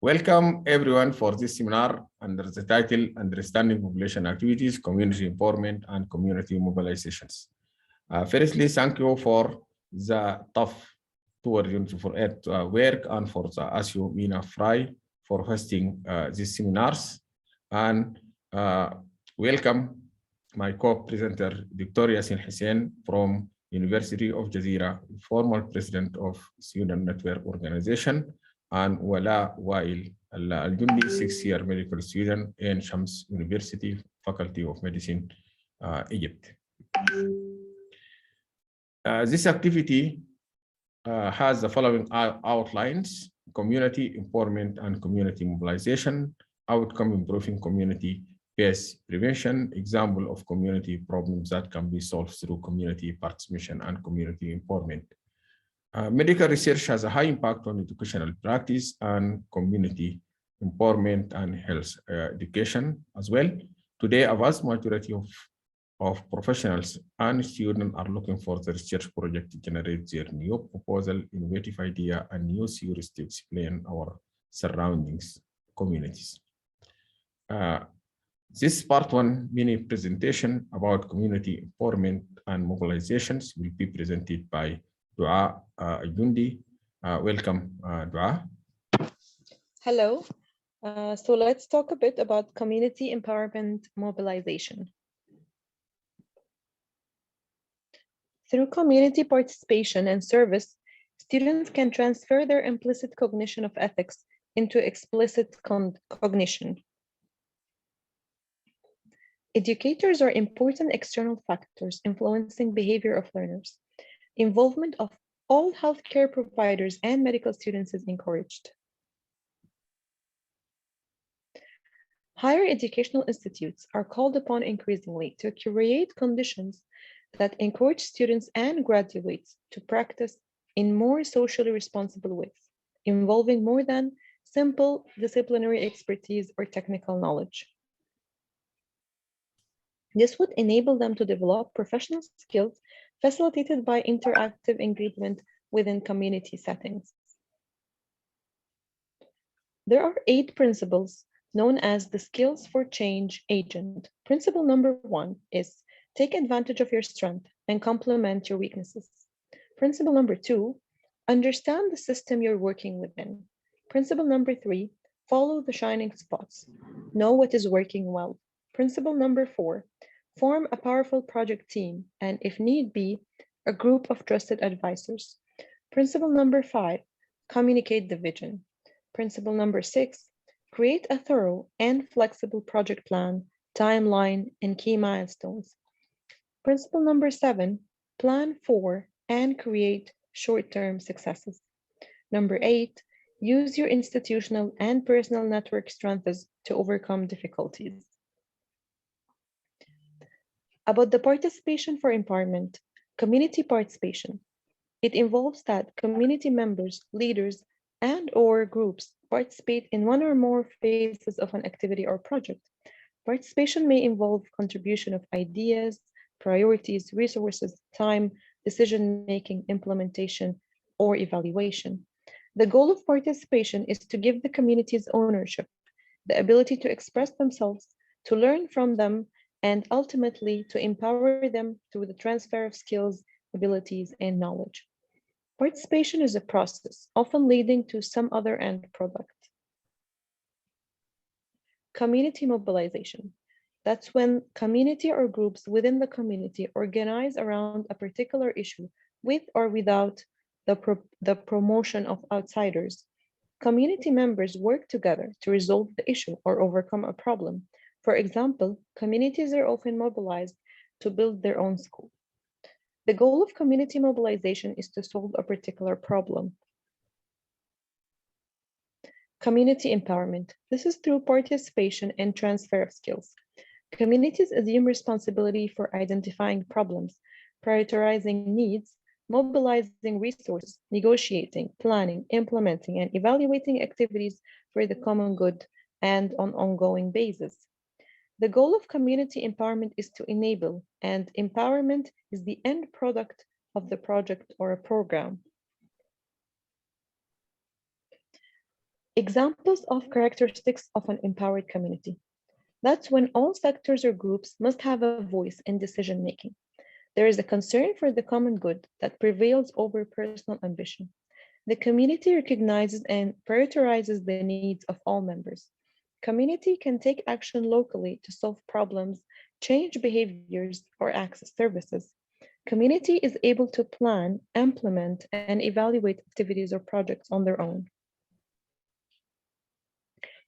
Welcome everyone for this seminar under the title Understanding Population Activities, Community Empowerment and Community Mobilizations. Firstly, thank you for the TUFH work and for the ASU Mina Fry for hosting these seminars. And welcome my co-presenter, Dr. Yasin Hussein from University of Jazeera, former president of Student Network Organization, and Wala Wail Al-Jundi, 6-year medical student in Shams University, Faculty of Medicine, Egypt. This activity has the following outlines: community empowerment and community mobilization, outcome improving community-based prevention, example of community problems that can be solved through community participation and community empowerment. Medical research has a high impact on educational practice and community empowerment and health education as well. Today, a vast majority of professionals and students are looking for the research project to generate their new proposal, innovative idea, and new theories to explain our surroundings communities. This part one mini presentation about community empowerment and mobilizations will be presented by Dua Jundi. Welcome, Dua. Hello. So let's talk a bit about community empowerment mobilization. Through community participation and service, students can transfer their implicit cognition of ethics into explicit cognition. Educators are important external factors influencing behavior of learners. Involvement of all healthcare providers and medical students is encouraged. Higher educational institutes are called upon increasingly to create conditions that encourage students and graduates to practice in more socially responsible ways, involving more than simple disciplinary expertise or technical knowledge. This would enable them to develop professional skills facilitated by interactive engagement within community settings. There are 8 principles known as the skills for change agent. Principle number 1 is take advantage of your strength and complement your weaknesses. Principle number 2, understand the system you're working within. Principle number 3, follow the shining spots. Know what is working well. Principle number 4, form a powerful project team and, if need be, a group of trusted advisors. Principle number 5, communicate the vision. Principle number 6, create a thorough and flexible project plan, timeline, and key milestones. Principle number 7, plan for and create short-term successes. Number 8, use your institutional and personal network strengths to overcome difficulties. About the participation for empowerment, community participation. It involves that community members, leaders, and/or groups participate in one or more phases of an activity or project. Participation may involve contribution of ideas, priorities, resources, time, decision-making, implementation, or evaluation. The goal of participation is to give the communities ownership, the ability to express themselves, to learn from them, and ultimately to empower them through the transfer of skills, abilities, and knowledge. Participation is a process, often leading to some other end product. Community mobilization. That's when community or groups within the community organize around a particular issue with or without the promotion of outsiders. Community members work together to resolve the issue or overcome a problem. For example, communities are often mobilized to build their own school. The goal of community mobilization is to solve a particular problem. Community empowerment. This is through participation and transfer of skills. Communities assume responsibility for identifying problems, prioritizing needs, mobilizing resources, negotiating, planning, implementing, and evaluating activities for the common good and on an ongoing basis. The goal of community empowerment is to enable, and empowerment is the end product of the project or a program. Examples of characteristics of an empowered community. That's when all sectors or groups must have a voice in decision making. There is a concern for the common good that prevails over personal ambition. The community recognizes and prioritizes the needs of all members. Community can take action locally to solve problems, change behaviors, or access services. Community is able to plan, implement, and evaluate activities or projects on their own.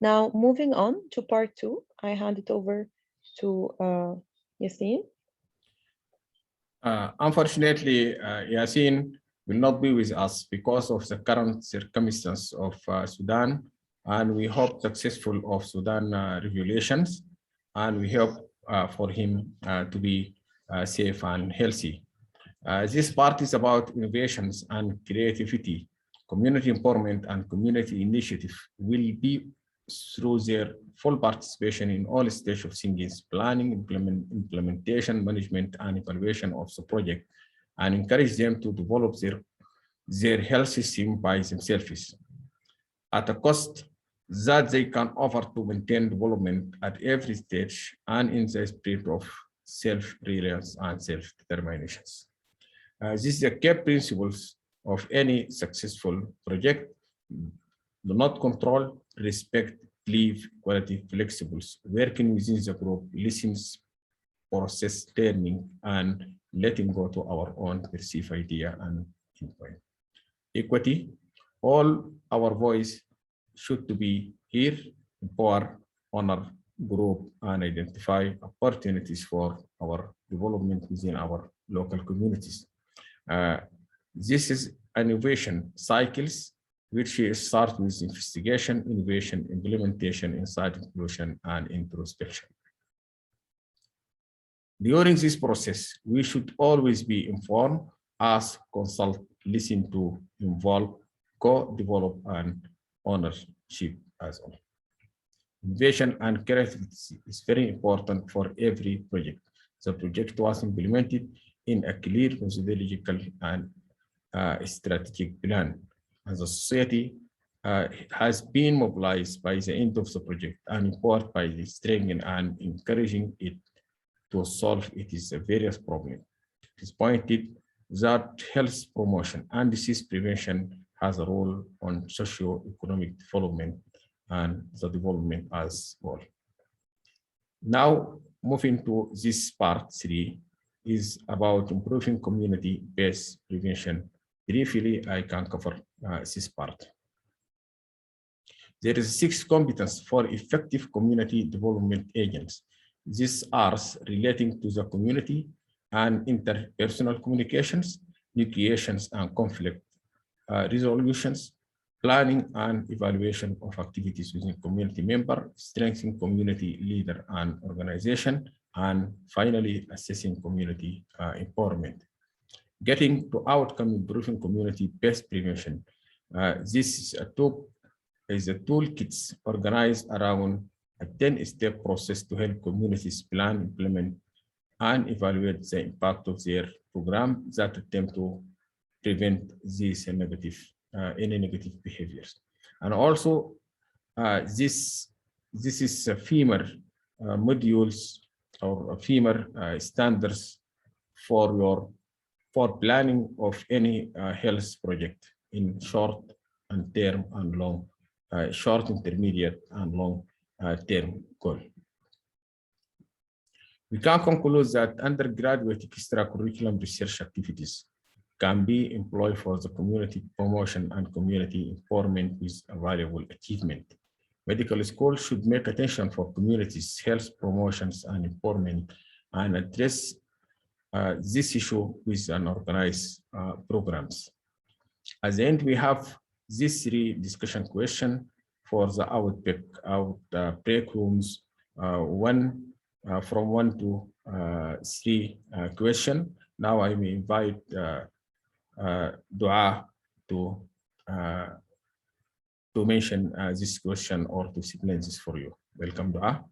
Now, moving on to part two, I hand it over to Yassine. Unfortunately, Yasin will not be with us because of the current circumstance of Sudan, and we hope successful of Sudan regulations, and we hope for him to be safe and healthy. This part is about innovations and creativity. Community empowerment and community initiative will be through their full participation in all stages of Singin's planning, implementation, management, and evaluation of the project, and encourage them to develop their health system by themselves at a cost that they can offer to maintain development at every stage and in the spirit of self-reliance and self-determination. This is the key principles of any successful project. Do not control, respect, believe, quality, flexibles, working within the group, listens, process, learning, and letting go to our own perceived idea and input. Equity, all our voice should to be here, empower, honor, group, and identify opportunities for our development within our local communities. Uh, this is innovation cycles, which start with investigation, innovation, implementation, insight, inclusion, and introspection. During this process, we should always be informed, ask, consult, listen to, involve, co-develop, and ownership as well. Innovation and creativity is very important for every project. The project was implemented in a clear methodological and strategic plan. As a society has been mobilized by the end of the project and empowered by the strengthening and encouraging it to solve its various problems. It is pointed that health promotion and disease prevention has a role on socio-economic development and the development as well. Now, moving to this part three is about improving community-based prevention. Briefly, I can cover this part. There is 6 competence for effective community development agents. These are relating to the community and interpersonal communications, negotiations and conflict resolutions, planning and evaluation of activities within community member, strengthening community leader and organization, and finally assessing community empowerment. Getting to outcome improving community-based prevention. This is a toolkit organized around a 10-step process to help communities plan, implement, and evaluate the impact of their program that attempt to prevent these any negative behaviors. And also, this is a FEMA modules or FEMA standards for planning of any health project in short and term and long, short, intermediate, and long term goal. We can conclude that undergraduate extracurriculum research activities can be employed for the community promotion and community empowerment with a valuable achievement. Medical schools should make attention for communities' health promotions and empowerment and address this issue with an organized programs. At the end, we have these 3 discussion questions for the break rooms, from 1 to 3 question. Now I may invite Dua to mention this question or to explain this for you. Welcome, Dua.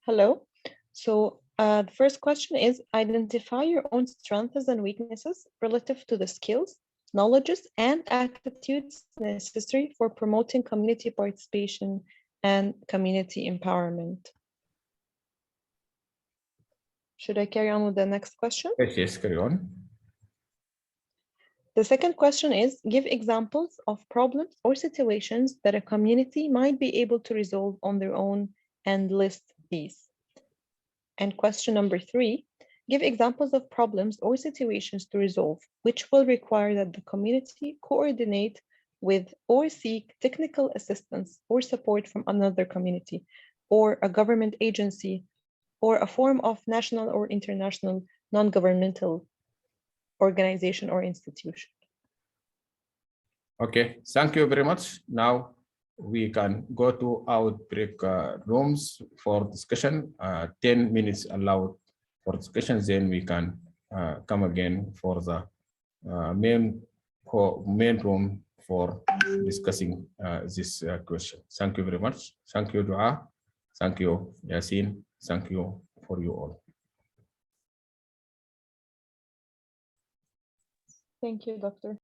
Hello. So the first question is, identify your own strengths and weaknesses relative to the skills knowledges, and attitudes necessary for promoting community participation and community empowerment. Should I carry on with the next question? Yes, carry on. The second question is, give examples of problems or situations that a community might be able to resolve on their own and list these. And question number 3, give examples of problems or situations to resolve, which will require that the community coordinate with or seek technical assistance or support from another community or a government agency or a form of national or international non-governmental organization or institution. Okay, thank you very much. Now we can go to outbreak rooms for discussion. 10 minutes allowed for discussion, then we can come again for the main room for discussing this question. Thank you very much. Thank you, Dua. Thank you, Yasin. Thank you for you all. Thank you, Doctor.